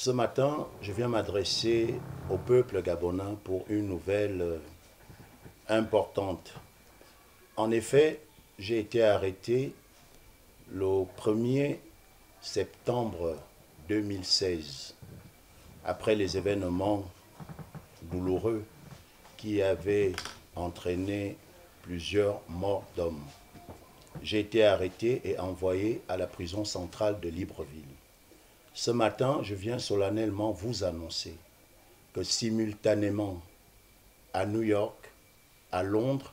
Ce matin, je viens m'adresser au peuple gabonais pour une nouvelle importante. En effet, j'ai été arrêté le 1er septembre 2016, après les événements douloureux qui avaient entraîné plusieurs morts d'hommes. J'ai été arrêté et envoyé à la prison centrale de Libreville. Ce matin, je viens solennellement vous annoncer que simultanément à New York, à Londres,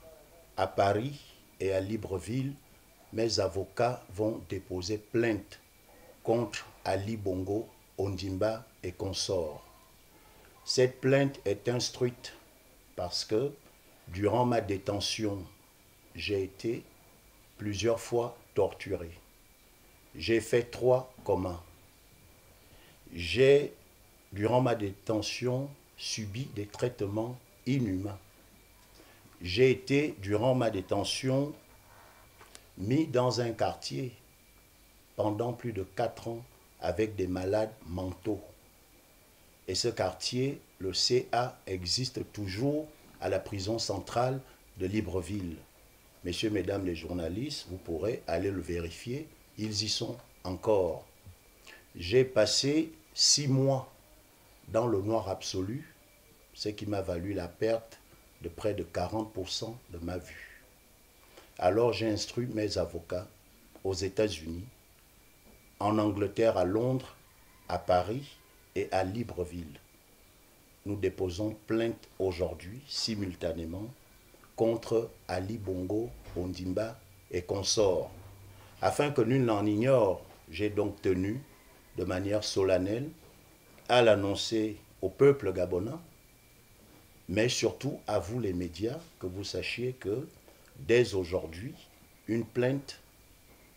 à Paris et à Libreville, mes avocats vont déposer plainte contre Ali Bongo, Ondimba et consorts. Cette plainte est instruite parce que durant ma détention, j'ai été plusieurs fois torturé. J'ai fait 3 comas. J'ai, durant ma détention, subi des traitements inhumains. J'ai été, durant ma détention, mis dans un quartier pendant plus de 4 ans avec des malades mentaux. Et ce quartier, le CA, existe toujours à la prison centrale de Libreville. Messieurs, mesdames les journalistes, vous pourrez aller le vérifier, ils y sont encore. J'ai passé 6 mois dans le noir absolu, ce qui m'a valu la perte de près de 40% de ma vue. Alors j'ai instruit mes avocats aux États-Unis, en Angleterre, à Londres, à Paris et à Libreville. Nous déposons plainte aujourd'hui, simultanément, contre Ali Bongo, Ondimba et consorts. Afin que nul n'en ignore, j'ai donc tenu de manière solennelle à l'annoncer au peuple gabonais, mais surtout à vous les médias, que vous sachiez que dès aujourd'hui, une plainte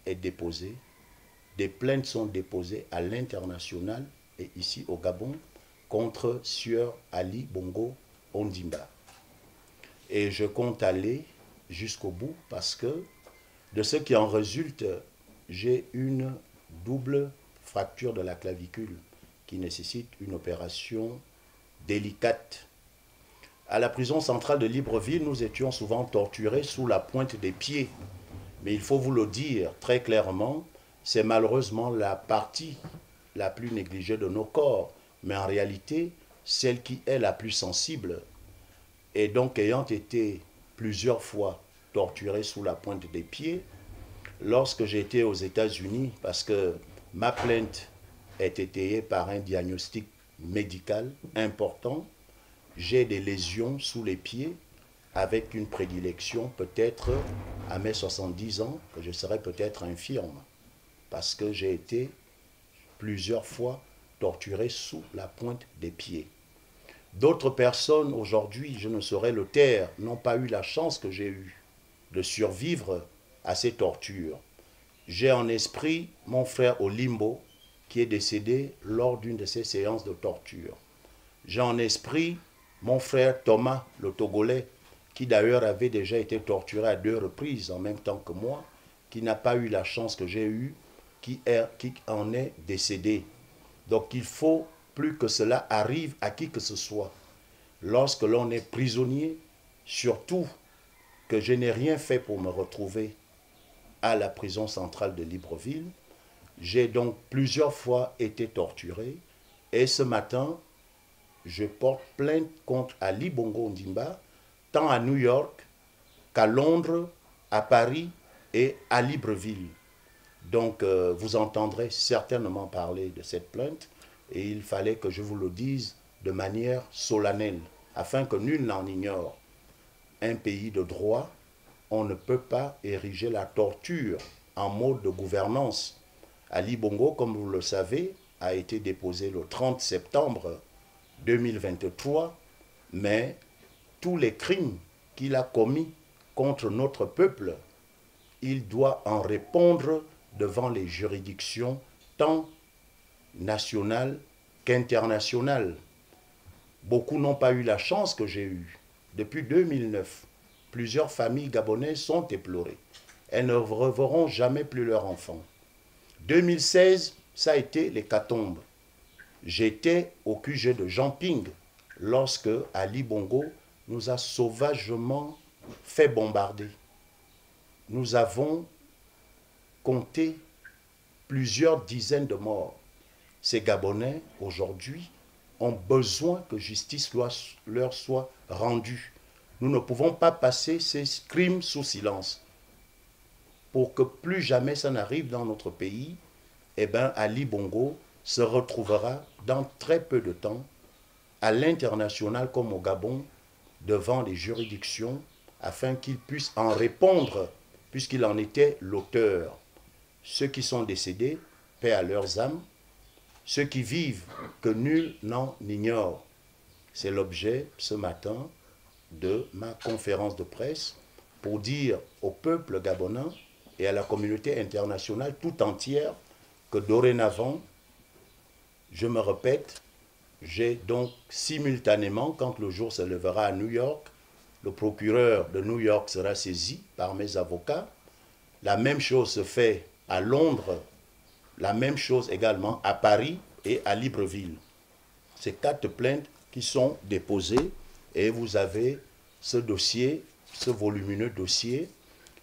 est déposée. Des plaintes sont déposées à l'international et ici au Gabon contre Sieur Ali Bongo Ondimba. Et je compte aller jusqu'au bout parce que de ce qui en résulte, j'ai une double fracture de la clavicule qui nécessite une opération délicate. À la prison centrale de Libreville, nous étions souvent torturés sous la pointe des pieds. Mais il faut vous le dire très clairement, c'est malheureusement la partie la plus négligée de nos corps, mais en réalité, celle qui est la plus sensible. Et donc, ayant été plusieurs fois torturé sous la pointe des pieds, lorsque j'étais aux États-Unis, parce que ma plainte est étayée par un diagnostic médical important, j'ai des lésions sous les pieds avec une prédilection peut-être à mes 70 ans, que je serais peut-être infirme, parce que j'ai été plusieurs fois torturé sous la pointe des pieds. D'autres personnes aujourd'hui, je ne saurais le taire, n'ont pas eu la chance que j'ai eue de survivre à ces tortures. J'ai en esprit mon frère Olimbo, qui est décédé lors d'une de ces séances de torture. J'ai en esprit mon frère Thomas, le Togolais, qui d'ailleurs avait déjà été torturé à 2 reprises en même temps que moi, qui n'a pas eu la chance que j'ai eue, qui en est décédé. Donc il faut plus que cela arrive à qui que ce soit. Lorsque l'on est prisonnier, surtout que je n'ai rien fait pour me retrouver à la prison centrale de Libreville, j'ai donc plusieurs fois été torturé et ce matin, je porte plainte contre Ali Bongo Ondimba, tant à New York qu'à Londres, à Paris et à Libreville. Donc vous entendrez certainement parler de cette plainte et il fallait que je vous le dise de manière solennelle, afin que nul n'en ignore. Un pays de droit, on ne peut pas ériger la torture en mode de gouvernance. Ali Bongo, comme vous le savez, a été déposé le 30 septembre 2023, mais tous les crimes qu'il a commis contre notre peuple, il doit en répondre devant les juridictions tant nationales qu'internationales. Beaucoup n'ont pas eu la chance que j'ai eue. Depuis 2009, plusieurs familles gabonaises sont éplorées. Elles ne reverront jamais plus leurs enfants. 2016, ça a été l'hécatombe. J'étais au QG de Jean Ping lorsque Ali Bongo nous a sauvagement fait bombarder. Nous avons compté plusieurs dizaines de morts. Ces Gabonais, aujourd'hui, ont besoin que justice leur soit rendue. Nous ne pouvons pas passer ces crimes sous silence. Pour que plus jamais ça n'arrive dans notre pays, eh bien, Ali Bongo se retrouvera dans très peu de temps, à l'international comme au Gabon, devant les juridictions, afin qu'il puisse en répondre, puisqu'il en était l'auteur. Ceux qui sont décédés, paix à leurs âmes. Ceux qui vivent, que nul n'en ignore. C'est l'objet, ce matin, de ma conférence de presse, pour dire au peuple gabonais et à la communauté internationale tout entière que dorénavant, je me répète, j'ai donc simultanément, quand le jour se lèvera à New York, le procureur de New York sera saisi par mes avocats. La même chose se fait à Londres, la même chose également à Paris et à Libreville. Ces 4 plaintes qui sont déposées et vous avez ce dossier, ce volumineux dossier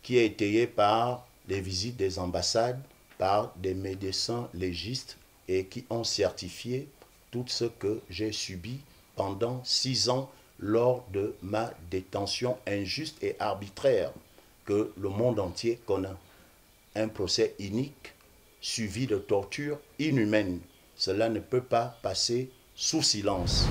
qui est étayé par des visites des ambassades, par des médecins légistes et qui ont certifié tout ce que j'ai subi pendant 6 ans lors de ma détention injuste et arbitraire que le monde entier connaît. Un procès inique suivi de tortures inhumaines. Cela ne peut pas passer sous silence.